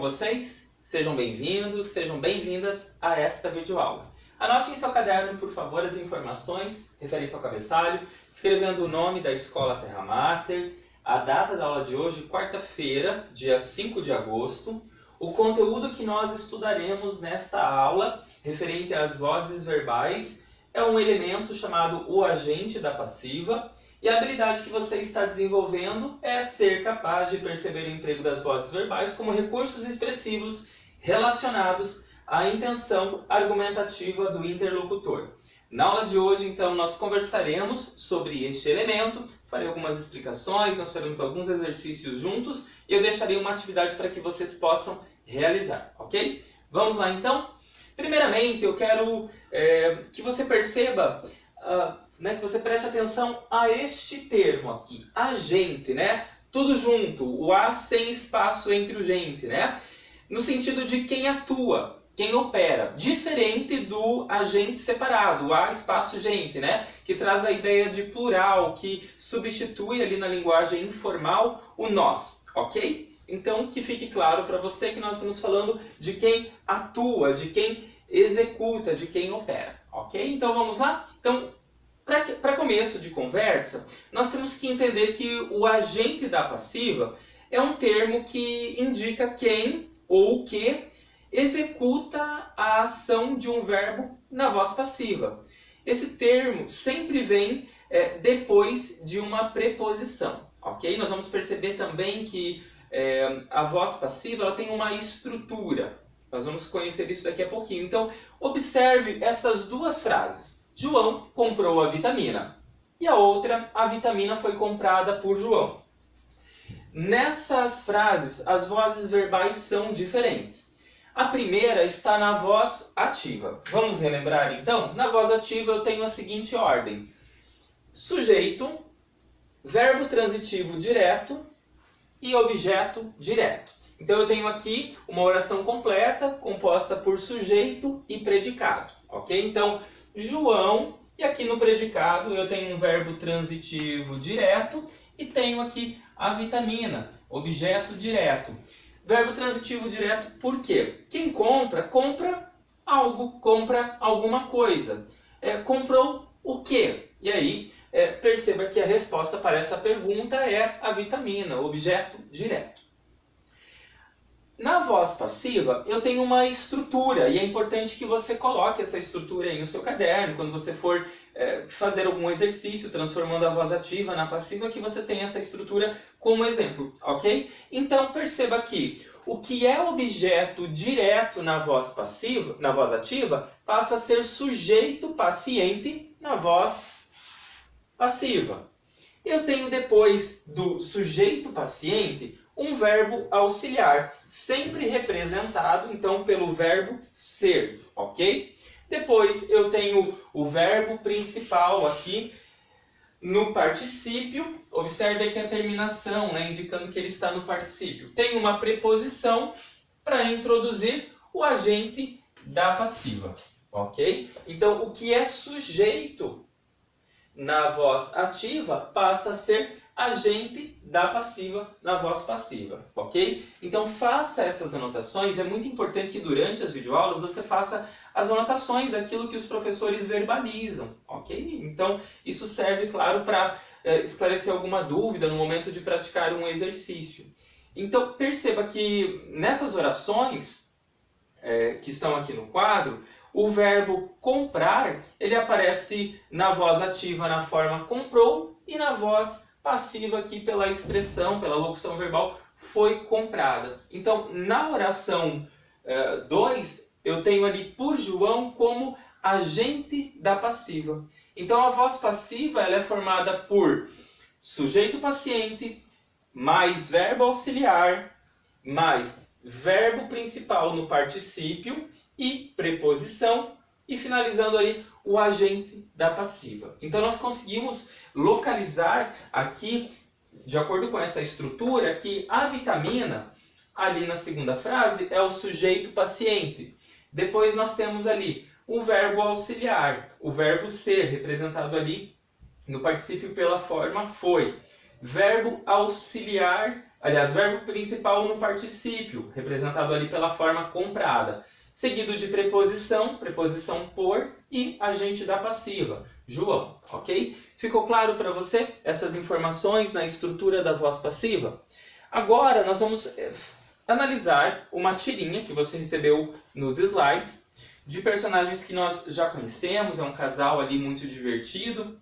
vocês? Sejam bem-vindos, sejam bem-vindas a esta videoaula. Anote em seu caderno, por favor, as informações referentes ao cabeçalho, escrevendo o nome da Escola Terra Mater, a data da aula de hoje, quarta-feira, dia 5 de agosto, o conteúdo que nós estudaremos nesta aula, referente às vozes verbais, é um elemento chamado o agente da passiva, e a habilidade que você está desenvolvendo é ser capaz de perceber o emprego das vozes verbais como recursos expressivos relacionados à intenção argumentativa do interlocutor. Na aula de hoje, então, nós conversaremos sobre este elemento, farei algumas explicações, nós faremos alguns exercícios juntos e eu deixarei uma atividade para que vocês possam realizar, ok? Vamos lá, então? Primeiramente, eu quero que você perceba... que você preste atenção a este termo aqui, agente, né? Tudo junto, o A sem espaço entre o gente, né? No sentido de quem atua, quem opera, diferente do agente separado, o A espaço gente, né? Que traz a ideia de plural, que substitui ali na linguagem informal o nós, ok? Então, que fique claro para você que nós estamos falando de quem atua, de quem executa, de quem opera, ok? Então, vamos lá? Então, para começo de conversa, nós temos que entender que o agente da passiva é um termo que indica quem ou o que executa a ação de um verbo na voz passiva. Esse termo sempre vem depois de uma preposição, ok? Nós vamos perceber também que a voz passiva ela tem uma estrutura. Nós vamos conhecer isso daqui a pouquinho. Então, observe essas duas frases. João comprou a vitamina. E a outra, a vitamina foi comprada por João. Nessas frases, as vozes verbais são diferentes. A primeira está na voz ativa. Vamos relembrar então? Na voz ativa eu tenho a seguinte ordem. Sujeito, verbo transitivo direto e objeto direto. Então eu tenho aqui uma oração completa, composta por sujeito e predicado. Ok? Então, João, e aqui no predicado eu tenho um verbo transitivo direto e tenho aqui a vitamina, objeto direto. Verbo transitivo direto por quê? Quem compra, compra algo, compra alguma coisa. Comprou o quê? E aí, perceba que a resposta para essa pergunta é a vitamina, objeto direto. Na voz passiva, eu tenho uma estrutura e é importante que você coloque essa estrutura aí no seu caderno, quando você for fazer algum exercício transformando a voz ativa na passiva, que você tenha essa estrutura como exemplo, ok? Então perceba que o que é objeto direto na voz passiva, na voz ativa, passa a ser sujeito paciente na voz passiva. Eu tenho depois do sujeito paciente um verbo auxiliar, sempre representado, então, pelo verbo ser, ok? Depois eu tenho o verbo principal aqui no particípio. Observe aqui a terminação, né, indicando que ele está no particípio. Tem uma preposição para introduzir o agente da passiva, ok? Então, o que é sujeito na voz ativa passa a ser agente da passiva na voz passiva, ok? Então faça essas anotações, é muito importante que durante as videoaulas você faça as anotações daquilo que os professores verbalizam, ok? Então isso serve, claro, para esclarecer alguma dúvida no momento de praticar um exercício. Então perceba que nessas orações que estão aqui no quadro, o verbo comprar, ele aparece na voz ativa na forma comprou e na voz passiva aqui pela expressão, pela locução verbal, foi comprada. Então, na oração 2, eu tenho ali por João como agente da passiva. Então, a voz passiva ela é formada por sujeito paciente, mais verbo auxiliar, mais verbo principal no particípio e preposição, e finalizando ali o agente da passiva. Então nós conseguimos localizar aqui, de acordo com essa estrutura, que a vitamina, ali na segunda frase, é o sujeito paciente. Depois nós temos ali o verbo auxiliar, o verbo ser, representado ali no particípio pela forma foi. Verbo auxiliar Aliás, verbo principal no particípio, representado ali pela forma comprada. Seguido de preposição, preposição por e agente da passiva, João, ok? Ficou claro para você essas informações na estrutura da voz passiva? Agora nós vamos analisar uma tirinha que você recebeu nos slides de personagens que nós já conhecemos, é um casal ali muito divertido,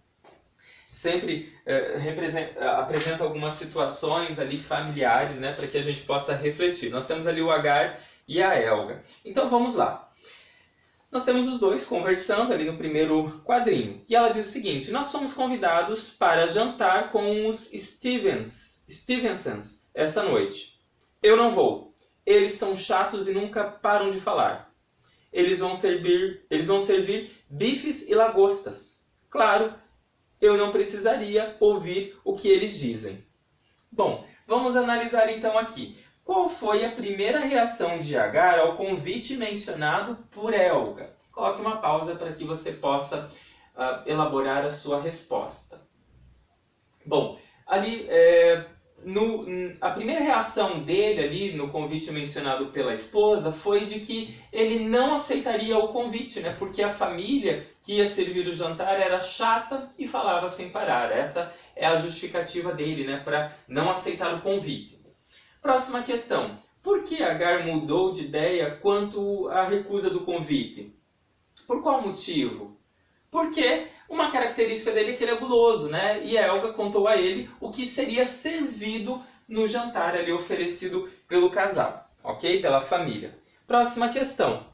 sempre apresenta algumas situações ali familiares, né, para que a gente possa refletir. Nós temos ali o Agar e a Helga. Então vamos lá. Nós temos os dois conversando ali no primeiro quadrinho. E ela diz o seguinte: nós somos convidados para jantar com os Stevensons essa noite. Eu não vou. Eles são chatos e nunca param de falar. Eles vão servir bifes e lagostas. Claro, eu não precisaria ouvir o que eles dizem. Bom, vamos analisar então aqui. Qual foi a primeira reação de Agar ao convite mencionado por Helga? Coloque uma pausa para que você possa elaborar a sua resposta. Bom, ali a primeira reação dele ali no convite mencionado pela esposa foi de que ele não aceitaria o convite, né? Porque a família que ia servir o jantar era chata e falava sem parar. Essa é a justificativa dele, né? Para não aceitar o convite. Próxima questão. Por que Agar mudou de ideia quanto à recusa do convite? Por qual motivo? Porque uma característica dele é que ele é guloso, né? E Helga contou a ele o que seria servido no jantar ali oferecido pelo casal, ok? Pela família. Próxima questão.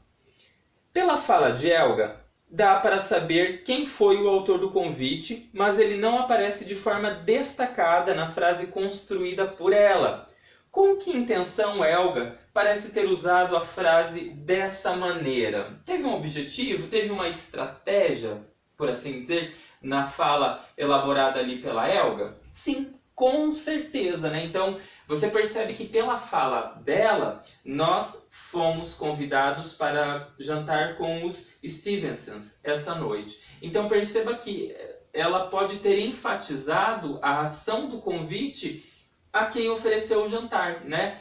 Pela fala de Helga, dá para saber quem foi o autor do convite, mas ele não aparece de forma destacada na frase construída por ela. Com que intenção Helga parece ter usado a frase dessa maneira? Teve um objetivo? Teve uma estratégia, por assim dizer, na fala elaborada ali pela Helga? Sim, com certeza, né? Então, você percebe que pela fala dela, nós fomos convidados para jantar com os Stevensons essa noite. Então, perceba que ela pode ter enfatizado a ação do convite a quem ofereceu o jantar, né?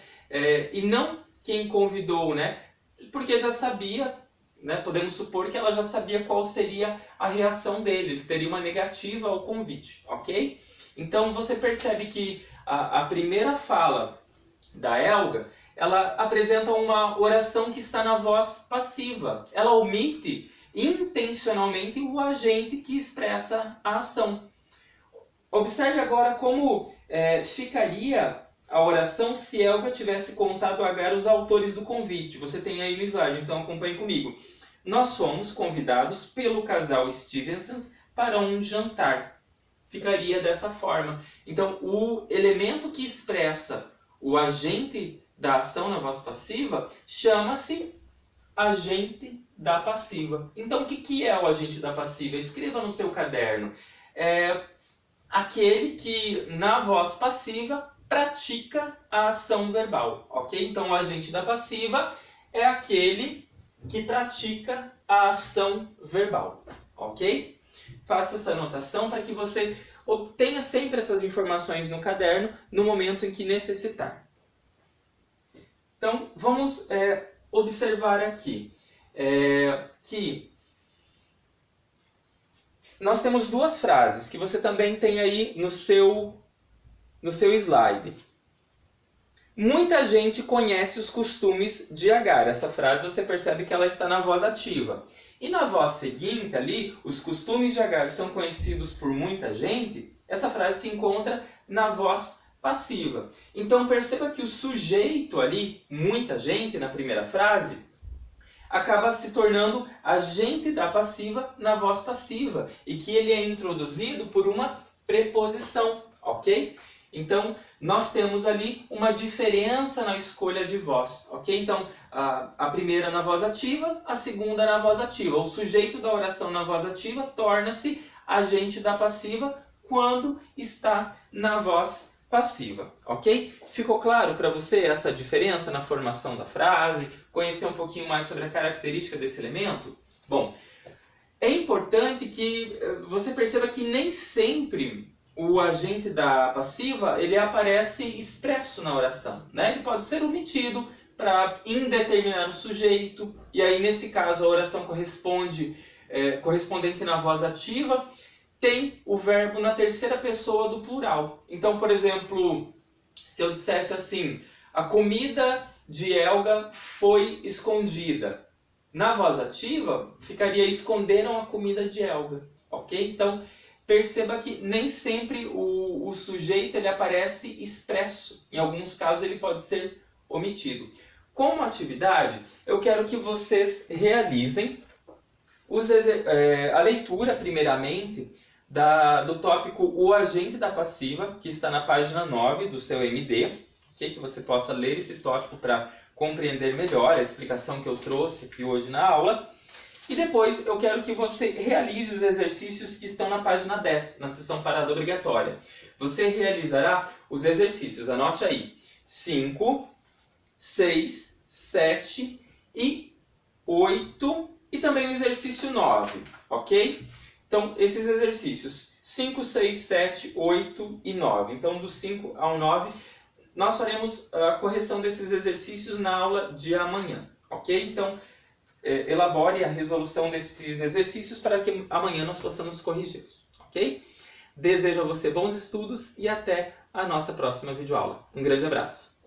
E não quem convidou, né? Porque já sabia, né? Podemos supor que ela já sabia qual seria a reação dele, ele teria uma negativa ao convite, ok? Então você percebe que a primeira fala da Helga, ela apresenta uma oração que está na voz passiva. Ela omite intencionalmente o agente que expressa a ação. Observe agora como ficaria a oração se Helga tivesse contado a Agar os autores do convite. Você tem aí no slide, então acompanhe comigo. Nós fomos convidados pelo casal Stevensons para um jantar. Ficaria dessa forma. Então, o elemento que expressa o agente da ação na voz passiva chama-se agente da passiva. Então, o que é o agente da passiva? Escreva no seu caderno. Aquele que, na voz passiva, pratica a ação verbal, ok? Então, o agente da passiva é aquele que pratica a ação verbal, ok? Faça essa anotação para que você obtenha sempre essas informações no caderno no momento em que necessitar. Então, vamos observar aqui que nós temos duas frases que você também tem aí no seu slide. Muita gente conhece os costumes de Agar. Essa frase você percebe que ela está na voz ativa. E na voz seguinte ali, os costumes de Agar são conhecidos por muita gente. Essa frase se encontra na voz passiva. Então perceba que o sujeito ali, muita gente, na primeira frase, acaba se tornando agente da passiva na voz passiva e que ele é introduzido por uma preposição, ok? Então, nós temos ali uma diferença na escolha de voz, ok? Então, a primeira na voz ativa, a segunda na voz ativa. O sujeito da oração na voz ativa torna-se agente da passiva quando está na voz passiva, ok? Ficou claro para você essa diferença na formação da frase? Conhecer um pouquinho mais sobre a característica desse elemento? Bom, é importante que você perceba que nem sempre o agente da passiva, ele aparece expresso na oração, né? Ele pode ser omitido para indeterminado sujeito, e aí nesse caso a oração correspondente na voz ativa tem o verbo na terceira pessoa do plural. Então, por exemplo, se eu dissesse assim, a comida de Helga foi escondida. Na voz ativa, ficaria esconderam a comida de Helga, ok? Então, perceba que nem sempre o sujeito ele aparece expresso. Em alguns casos ele pode ser omitido. Como atividade, eu quero que vocês realizem a leitura, primeiramente, do tópico O Agente da Passiva, que está na página 9 do seu MD, okay? Que você possa ler esse tópico para compreender melhor a explicação que eu trouxe aqui hoje na aula. E depois eu quero que você realize os exercícios que estão na página 10, na seção parada obrigatória. Você realizará os exercícios, anote aí, 5, 6, 7 e 8 e também o exercício 9, ok? Então, esses exercícios 5, 6, 7, 8 e 9. Então, do 5 ao 9, nós faremos a correção desses exercícios na aula de amanhã, ok? Então, elabore a resolução desses exercícios para que amanhã nós possamos corrigi-los, ok? Desejo a você bons estudos e até a nossa próxima videoaula. Um grande abraço!